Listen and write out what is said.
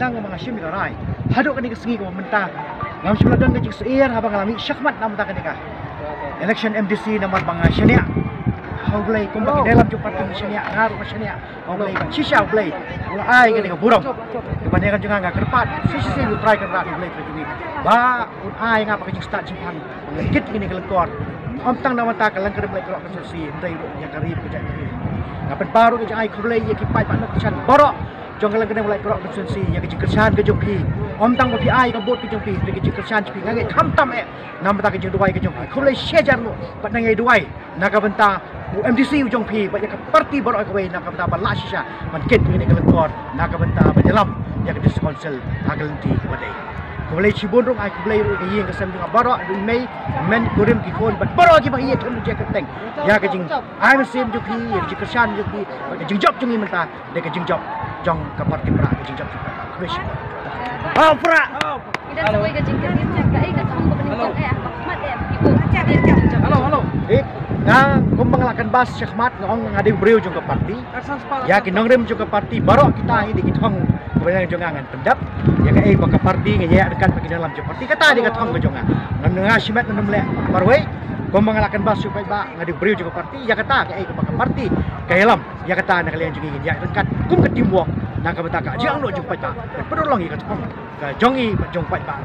tang mga sim garai hadok kani kesengi ko mentah ngam sibladan ke seir habang ngalami syakmat nam ta kani ka election MDC nomor banga syania haublai kumbaki dalam parti syania ngaru syania haublai shisha haublai ula ai kani ka burong kebanyakan juga ngak kerpat sisi lu try kan rat haublai terjadi ba un ai ngapa ke start simpan ngikit kini kelengkor om tang nama ta kalang kerem lai kerok konstitusi dai yang karib ke jadi ngapen baru ke ai haublai ye kipai pak nak chan borok jong kalang kena mulai kerok konstitusi yang kekersan ke jongpi om tang bagi ai ka bot ke jongpi ke kekersan jongpi ngai kham tam nam ta ke jong duai ke jongpi haublai shejar lu pat ngai duai naga benta MDC ujung pi banyak parti baru aku nak benta bala sisa mungkin ini kelengkor nak benta menyelam yang ke council hagelanti badai boleh cibondong aku boleh yang ke sambil baru Mei men kurim kikon baru lagi bahi itu je keteng ya ke jing ai mesim jupi yang ke kersan jupi ke jing job jungi menta de ke jing job jong ke parti pra ke jing job fresh pra Ida sampai ke jing ke ke tahun kepeningkan Ahmad ibu halo nah kumbanglakan bas Syahmat ngong ngadi beriu juga parti ya kinong rem juga parti baru kita ini kitong kebanyakan jongangan pendap ya ke baka parti ngaya dekat bagi dalam juga parti kata di kitong ke jongang nang simet nang le barwe kumbanglakan bas supaya ba ngadi beriu juga parti ya kata ke baka parti ke helam ya kata nak kalian juga ya dekat kum ke timbuang nak ka betaka jang lo jumpa ta pedolong ya kitong ke jongi jong pai ba